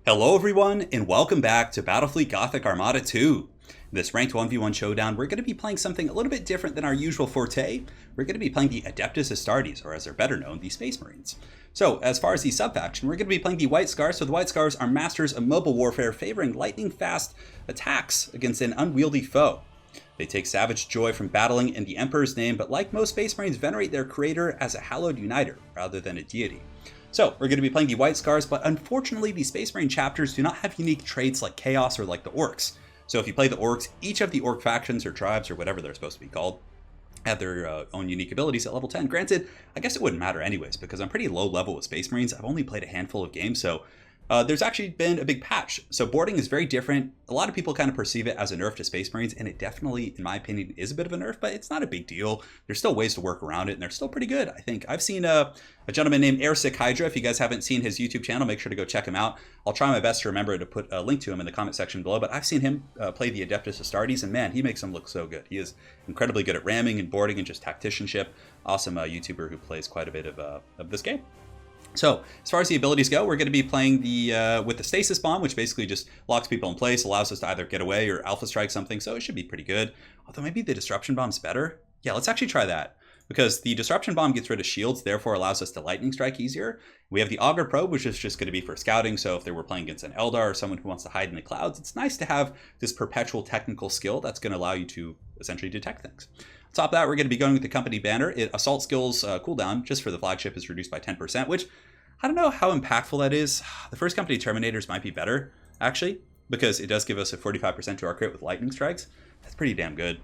Hello everyone, and welcome back to Battlefleet Gothic Armada 2. In this ranked 1v1 showdown, we're going to be playing something a little bit different than our usual forte. We're going to be playing the Adeptus Astartes, or as they're better known, the Space Marines. So, as far as the sub-faction, we're going to be playing the White Scars. So the White Scars are masters of mobile warfare, favoring lightning-fast attacks against an unwieldy foe. They take savage joy from battling in the Emperor's name, but like most Space Marines, venerate their creator as a hallowed uniter, rather than a deity. So, we're going to be playing the White Scars, but unfortunately the Space Marine chapters do not have unique traits like Chaos or like the Orcs. So if you play the Orcs, each of the Orc factions or tribes or whatever they're supposed to be called have their own unique abilities at level 10. Granted, I guess it wouldn't matter anyways, because I'm pretty low level with Space Marines. I've only played a handful of games, so there's actually been a big patch. So boarding is very different. A lot of people kind of perceive it as a nerf to Space Marines, and it definitely, in my opinion, is a bit of a nerf, but it's not a big deal. There's still ways to work around it, and they're still pretty good, I think. I've seen a gentleman named Airsick Hydra. If you guys haven't seen his YouTube channel, make sure to go check him out. I'll try my best to remember to put a link to him in the comment section below, but I've seen him play the Adeptus Astartes, and man, he makes them look so good. He is incredibly good at ramming and boarding and just tacticianship. Awesome YouTuber who plays quite a bit of this game. So, as far as the abilities go, we're going to be playing with the Stasis Bomb, which basically just locks people in place, allows us to either get away or alpha strike something, so it should be pretty good. Although maybe the Disruption Bomb's better. Yeah, let's actually try that. Because the Disruption Bomb gets rid of shields, therefore allows us to lightning strike easier. We have the Augur Probe, which is just going to be for scouting, so if they were playing against an Eldar or someone who wants to hide in the clouds, it's nice to have this perpetual technical skill that's going to allow you to essentially detect things. On top of that, we're going to be going with the Company Banner. Assault skills cooldown, just for the flagship, is reduced by 10%, which I don't know how impactful that is. The first Company Terminators might be better, actually, because it does give us a 45% to our crit with lightning strikes. That's pretty damn good.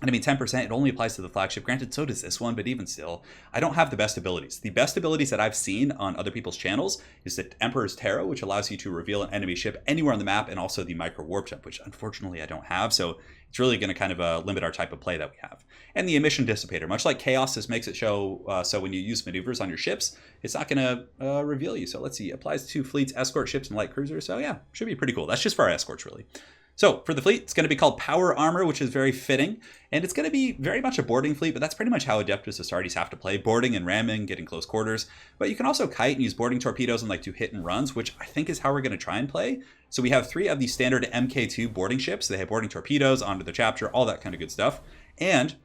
And I mean, 10%, it only applies to the flagship. Granted, so does this one, but even still, I don't have the best abilities. The best abilities that I've seen on other people's channels is the Emperor's Tarot, which allows you to reveal an enemy ship anywhere on the map, and also the Micro Warp Jump, which unfortunately I don't have, so it's really going to kind of limit our type of play that we have. And the Emission Dissipator, much like Chaos, this makes it show, so when you use maneuvers on your ships, it's not going to reveal you. So let's see, applies to fleets, escort ships, and light cruisers, so yeah, should be pretty cool. That's just for our escorts, really. So for the fleet, it's going to be called Power Armor, which is very fitting. And it's going to be very much a boarding fleet, but that's pretty much how Adeptus Astartes have to play. Boarding and ramming, getting close quarters. But you can also kite and use boarding torpedoes and like do hit and runs, which I think is how we're going to try and play. So we have 3 of the standard MK2 boarding ships. They have boarding torpedoes, onto the chapter, all that kind of good stuff. And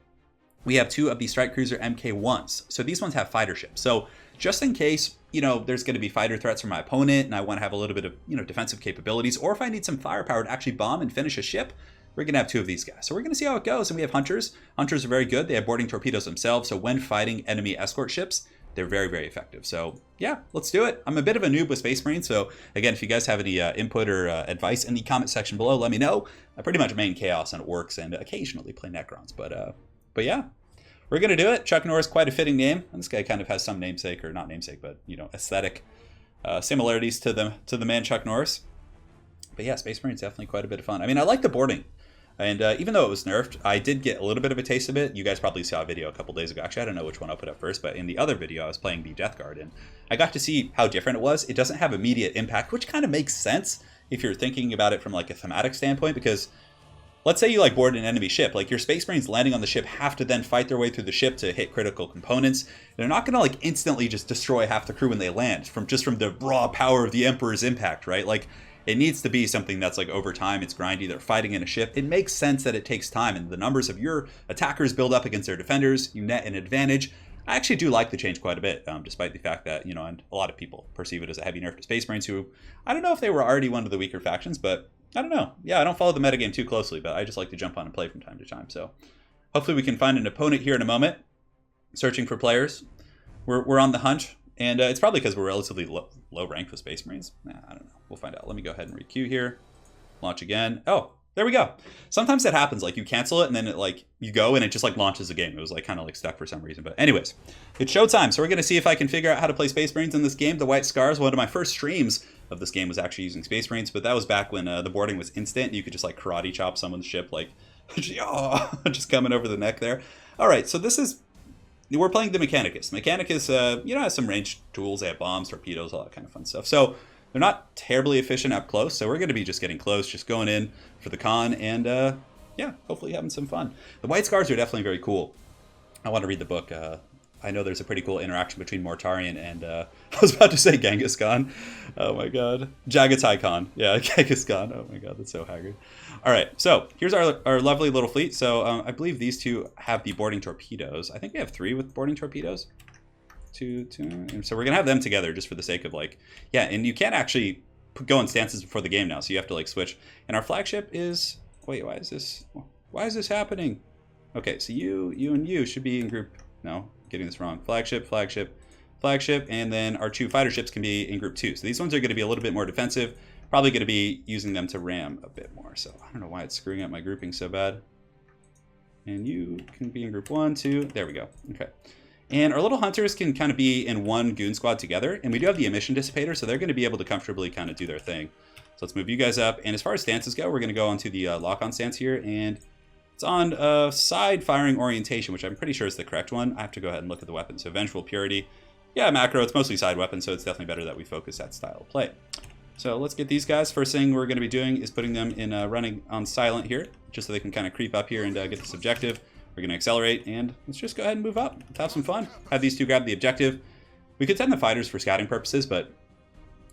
we have 2 of the Strike Cruiser MK1s. So these ones have fighter ships. So just in case, there's going to be fighter threats from my opponent and I want to have a little bit of, defensive capabilities, or if I need some firepower to actually bomb and finish a ship, we're going to have 2 of these guys. So we're going to see how it goes. And we have Hunters. Hunters are very good. They have boarding torpedoes themselves. So when fighting enemy escort ships, they're very, very effective. So yeah, let's do it. I'm a bit of a noob with Space Marines. So again, if you guys have any input or advice in the comment section below, let me know. I pretty much main Chaos and it works, and occasionally play Necrons. But yeah. We're going to do it. Chuck Norris, quite a fitting name. And this guy kind of has some namesake, or not namesake, but, aesthetic similarities to the man Chuck Norris. But yeah, Space Marine's definitely quite a bit of fun. I mean, I like the boarding. And even though it was nerfed, I did get a little bit of a taste of it. You guys probably saw a video a couple days ago. Actually, I don't know which one I'll put up first, but in the other video, I was playing the Death Guard, and I got to see how different it was. It doesn't have immediate impact, which kind of makes sense if you're thinking about it from like a thematic standpoint, because let's say you board an enemy ship. Your Space Marines landing on the ship have to then fight their way through the ship to hit critical components. They're not going to instantly just destroy half the crew when they land from the raw power of the Emperor's impact, right? It needs to be something that's over time. It's grindy. They're fighting in a ship. It makes sense that it takes time, and the numbers of your attackers build up against their defenders. You net an advantage. I actually do like the change quite a bit, despite the fact that, and a lot of people perceive it as a heavy nerf to Space Marines, who, I don't know if they were already one of the weaker factions, but I don't know. Yeah, I don't follow the metagame too closely, but I just like to jump on and play from time to time. So hopefully we can find an opponent here in a moment. Searching for players. We're on the hunt, and it's probably because we're relatively low ranked with Space Marines. Nah, I don't know. We'll find out. Let me go ahead and requeue here. Launch again. Oh, there we go. Sometimes that happens. You cancel it, and then it you go, and it just launches the game. It was kind of stuck for some reason. But anyways, it's showtime. So we're going to see if I can figure out how to play Space Marines in this game. The White Scars, one of my first streams of this game was actually using Space Marines, but that was back when the boarding was instant. You could just karate chop someone's ship, just coming over the neck there. All right, so we're playing the Mechanicus. Mechanicus, has some ranged tools. They have bombs, torpedoes, all that kind of fun stuff. So they're not terribly efficient up close, so we're going to be just getting close, just going in for the con, and yeah, hopefully having some fun. The White Scars are definitely very cool. I want to read the book. I know there's a pretty cool interaction between Mortarion and, I was about to say Genghis Khan. Oh my god. Jagatai Khan. Yeah, Genghis Khan. Oh my god, that's so haggard. Alright, so here's our lovely little fleet. So I believe these two have the boarding torpedoes. I think we have 3 with boarding torpedoes. Two. And so we're going to have them together just for the sake of like, yeah, and you can't actually go in stances before the game now, so you have to like switch. And our flagship is, wait, why is this happening? Okay, so you and you should be in group, no, getting this wrong. Flagship, and then our 2 fighter ships can be in group 2. So these ones are going to be a little bit more defensive, probably going to be using them to ram a bit more. So I don't know why it's screwing up my grouping so bad. And you can be in group 1, 2, there we go, okay. And our little hunters can kind of be in one goon squad together, and we do have the emission dissipator, so they're going to be able to comfortably kind of do their thing. So let's move you guys up, and as far as stances go, we're going to go onto the lock-on stance here, and it's on side firing orientation, which I'm pretty sure is the correct one. I have to go ahead and look at the weapon. So Vengeful Purity, yeah, macro, it's mostly side weapon, so it's definitely better that we focus that style of play. So let's get these guys. First thing we're going to be doing is putting them in running on silent here, just so they can kind of creep up here and get this objective. We're going to accelerate, and let's just go ahead and move up. Let's have some fun. Have these two grab the objective. We could send the fighters for scouting purposes, but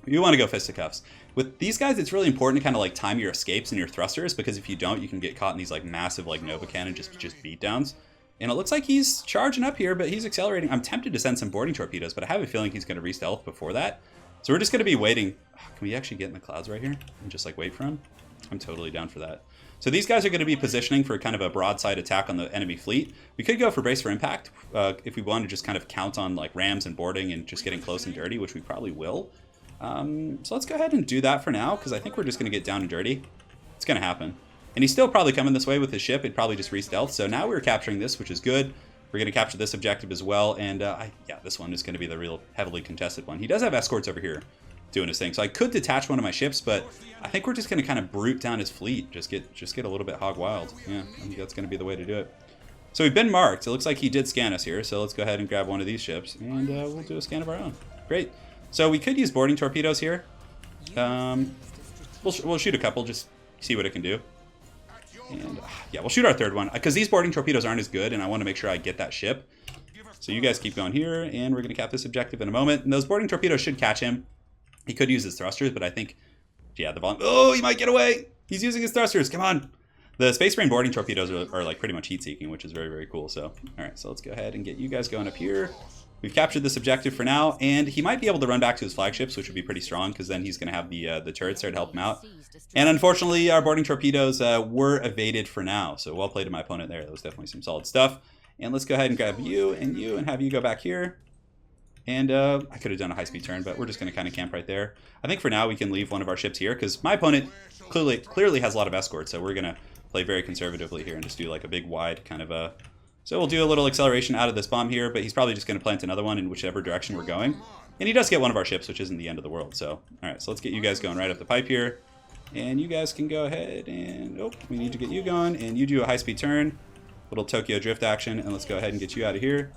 you want to go fisticuffs. With these guys, it's really important to kind of like time your escapes and your thrusters, because if you don't, you can get caught in these like massive like Nova Cannon just beatdowns. And it looks like he's charging up here, but he's accelerating. I'm tempted to send some boarding torpedoes, but I have a feeling he's going to re-stealth before that. So we're just going to be waiting. Can we actually get in the clouds right here and just like wait for him? I'm totally down for that. So these guys are going to be positioning for kind of a broadside attack on the enemy fleet. We could go for brace for impact if we want to just kind of count on like rams and boarding and just getting close and dirty, which we probably will. So let's go ahead and do that for now, because I think we're just going to get down and dirty. It's going to happen. And he's still probably coming this way with his ship. He'd probably just re-stealth. So now we're capturing this, which is good. We're going to capture this objective as well. And yeah, this one is going to be the real heavily contested one. He does have escorts over here doing his thing. So I could detach one of my ships, but I think we're just going to kind of brute down his fleet. Just get a little bit hog wild. Yeah, I think that's going to be the way to do it. So we've been marked. It looks like he did scan us here. So let's go ahead and grab one of these ships, and we'll do a scan of our own. Great. So we could use boarding torpedoes here. We'll shoot a couple, just see what it can do. And yeah, we'll shoot our third one, because these boarding torpedoes aren't as good, and I want to make sure I get that ship. So you guys keep going here, and we're going to cap this objective in a moment. And those boarding torpedoes should catch him. He could use his thrusters, but I think, yeah, the volume. Oh, he might get away. He's using his thrusters. Come on. The Space Marine boarding torpedoes are like pretty much heat-seeking, which is very, very cool. So, all right, so let's go ahead and get you guys going up here. We've captured this objective for now, and he might be able to run back to his flagships, which would be pretty strong, because then he's going to have the turrets there to help him out. And unfortunately, our boarding torpedoes were evaded for now. So well played to my opponent there. That was definitely some solid stuff. And let's go ahead and grab you and have you go back here. And I could have done a high-speed turn, but we're just going to kind of camp right there. I think for now we can leave one of our ships here, because my opponent clearly has a lot of escorts, so we're going to play very conservatively here and just do like a big wide kind of a... So we'll do a little acceleration out of this bomb here, but he's probably just going to plant another one in whichever direction we're going. And he does get one of our ships, which isn't the end of the world. So, all right, so let's get you guys going right up the pipe here. And you guys can go ahead and... Oh, we need to get you going. And you do a high-speed turn, little Tokyo drift action, and let's go ahead and get you out of here.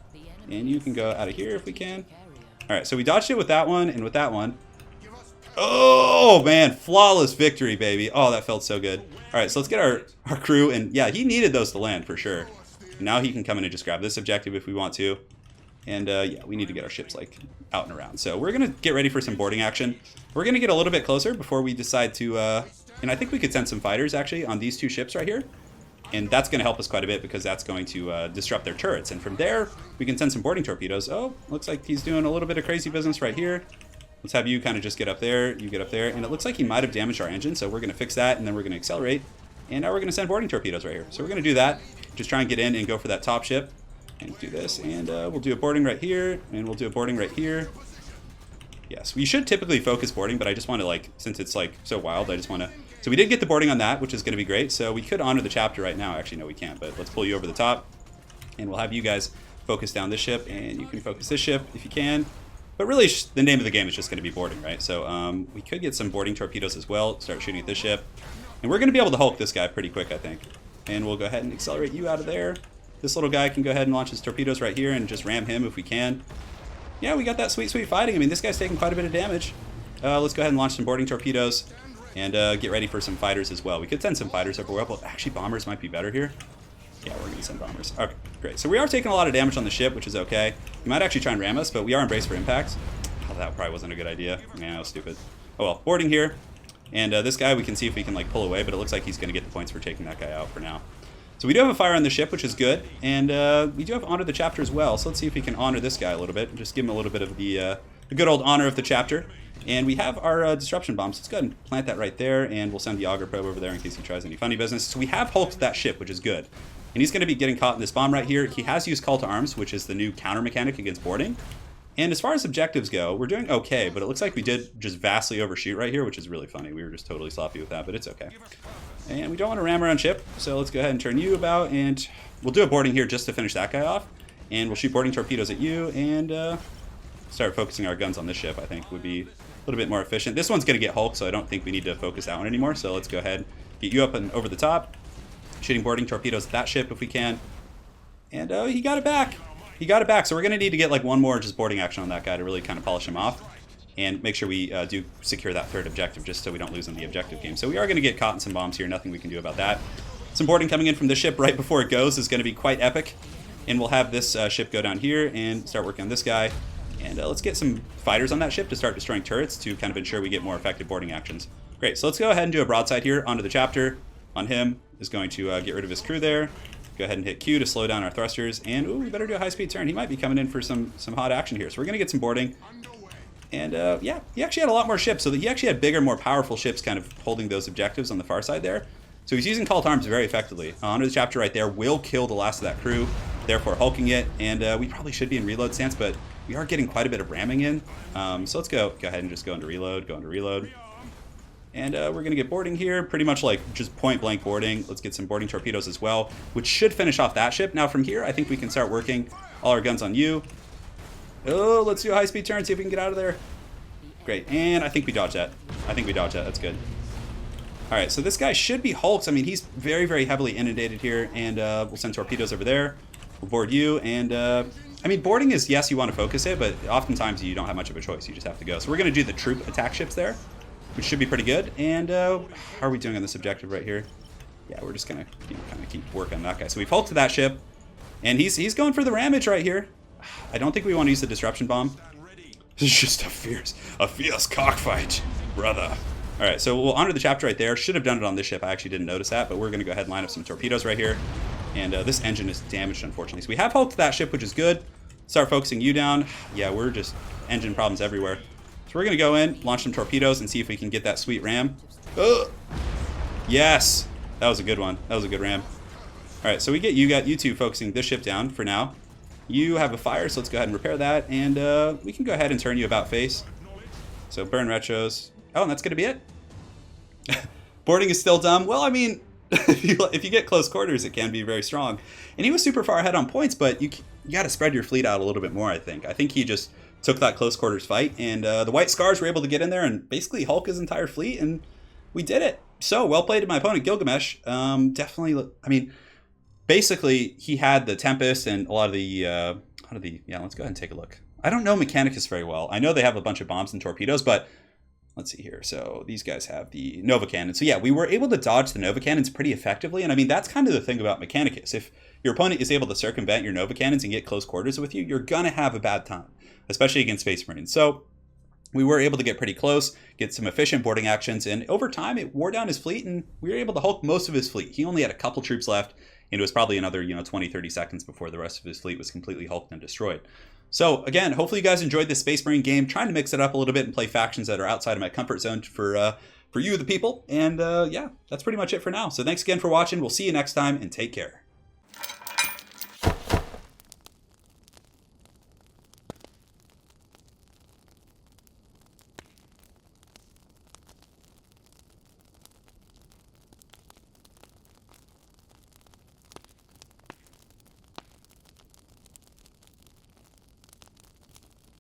And you can go out of here if we can. All right, so we dodged it with that one and with that one. Oh, man, flawless victory, baby. Oh, that felt so good. All right, so let's get our crew. And, yeah, he needed those to land for sure. Now he can come in and just grab this objective if we want to. And, yeah, we need to get our ships, like, out and around. So we're going to get ready for some boarding action. We're going to get a little bit closer before we decide to... and I think we could send some fighters, actually, on these two ships right here. And that's going to help us quite a bit, because that's going to disrupt their turrets. And from there, we can send some boarding torpedoes. Oh, looks like he's doing a little bit of crazy business right here. Let's have you kind of just get up there. You get up there. And it looks like he might have damaged our engine. So we're going to fix that, and then we're going to accelerate. And now we're going to send boarding torpedoes right here. So we're going to do that. Just try and get in and go for that top ship. And do this. And we'll do a boarding right here. And we'll do a boarding right here. Yes, we should typically focus boarding, but I just want to, like, since it's, like, so wild, I just want to... So we did get the boarding on that, which is going to be great. So we could honor the chapter right now. Actually, no, we can't, but let's pull you over the top. And we'll have you guys focus down this ship, and you can focus this ship if you can. But really, the name of the game is just going to be boarding, right? So we could get some boarding torpedoes as well, start shooting at this ship. And we're going to be able to Hulk this guy pretty quick, I think. And we'll go ahead and accelerate you out of there. This little guy can go ahead and launch his torpedoes right here and just ram him if we can. Yeah, we got that sweet, sweet fighting. I mean, this guy's taking quite a bit of damage. Let's go ahead and launch some boarding torpedoes. And get ready for some fighters as well. We could send some fighters over. Well, actually, bombers might be better here. Yeah, we're going to send bombers. Okay, great. So we are taking a lot of damage on the ship, which is okay. He might actually try and ram us, but we are embraced for impact. Oh, that probably wasn't a good idea. Man, that was stupid. Oh well, boarding here. And this guy, we can see if we can like pull away, but it looks like he's going to get the points for taking that guy out for now. So we do have a fire on the ship, which is good. And we do have honor the chapter as well. So let's see if we can honor this guy a little bit. Just give him a little bit of the good old honor of the chapter. And we have our disruption bombs. Let's go ahead and plant that right there. And we'll send the auger probe over there in case he tries any funny business. So we have hulked that ship, which is good. And he's going to be getting caught in this bomb right here. He has used call to arms, which is the new counter mechanic against boarding. And as far as objectives go, we're doing okay, but it looks like we did just vastly overshoot right here, which is really funny. We were just totally sloppy with that, but it's okay. And we don't want to ram around ship, so let's go ahead and turn you about, and we'll do a boarding here just to finish that guy off. And we'll shoot boarding torpedoes at you, and start focusing our guns on this ship, I think would be a little bit more efficient. This one's going to get hulked, so I don't think we need to focus that one anymore, so let's go ahead, get you up and over the top. Shooting boarding torpedoes at that ship if we can. And he got it back. He got it back, so we're going to need to get like one more just boarding action on that guy to really kind of polish him off and make sure we do secure that third objective just so we don't lose in the objective game. So we are going to get caught in some bombs here, nothing we can do about that. Some boarding coming in from the ship right before it goes is going to be quite epic. And we'll have this ship go down here and start working on this guy. And let's get some fighters on that ship to start destroying turrets to kind of ensure we get more effective boarding actions. Great, so let's go ahead and do a broadside here onto the chapter. On him is going to get rid of his crew there. Go ahead and hit Q to slow down our thrusters. And, ooh, we better do a high-speed turn. He might be coming in for some hot action here. So we're going to get some boarding. And, yeah, he actually had a lot more ships. So that he actually had bigger, more powerful ships kind of holding those objectives on the far side there. So he's using call to arms very effectively. Under the chapter right there will kill the last of that crew, therefore hulking it. And we probably should be in reload stance, but we are getting quite a bit of ramming in. So let's go ahead and just go into reload, And we're going to get boarding here, pretty much like just point-blank boarding. Let's get some boarding torpedoes as well, which should finish off that ship. Now from here, I think we can start working all our guns on you. Oh, let's do a high-speed turn, see if we can get out of there. Great, and I think we dodged that. That's good. All right, so this guy should be hulks. I mean, he's very, very heavily inundated here, and we'll send torpedoes over there. We'll board you, and I mean, boarding is, yes, you want to focus it, but oftentimes you don't have much of a choice. You just have to go. So we're going to do the troop attack ships there, which should be pretty good. And how are we doing on this objective right here? Yeah, we're just gonna kind of keep working on that guy. So we've hulked to that ship, and he's going for the ramage right here. I don't think we want to use the disruption bomb. This is just a fierce cockfight, brother. All right, so we'll honor the chapter right there. Should have done it on this ship. I actually didn't notice that, but we're gonna go ahead and line up some torpedoes right here. And this engine is damaged, unfortunately. So we have hulked that ship, which is good. Start focusing you down. Yeah, we're just engine problems everywhere. So we're going to go in, launch some torpedoes, and see if we can get that sweet ram. Ugh. Yes! That was a good one. That was a good ram. Alright, so we get you two focusing this ship down for now. You have a fire, so let's go ahead and repair that. And we can go ahead and turn you about face. So burn retros. Oh, and that's going to be it? Boarding is still dumb. Well, I mean, if you get close quarters, it can be very strong. And he was super far ahead on points, but you got to spread your fleet out a little bit more, I think. I think he just took that close quarters fight, and the White Scars were able to get in there and basically hulk his entire fleet, and we did it. So, well played to my opponent, Gilgamesh. Definitely, I mean, basically, he had the Tempest and a lot of the, yeah, let's go ahead and take a look. I don't know Mechanicus very well. I know they have a bunch of bombs and torpedoes, but let's see here. So these guys have the Nova Cannon. So yeah, we were able to dodge the Nova Cannons pretty effectively. And I mean, that's kind of the thing about Mechanicus. If your opponent is able to circumvent your Nova Cannons and get close quarters with you, you're going to have a bad time, especially against Space Marines. So we were able to get pretty close, get some efficient boarding actions. And over time, it wore down his fleet, and we were able to hulk most of his fleet. He only had a couple troops left, and it was probably another 20, 30 seconds before the rest of his fleet was completely hulked and destroyed. So again, hopefully you guys enjoyed this Space Marine game, trying to mix it up a little bit and play factions that are outside of my comfort zone for you, the people. And yeah, that's pretty much it for now. So thanks again for watching. We'll see you next time, and take care.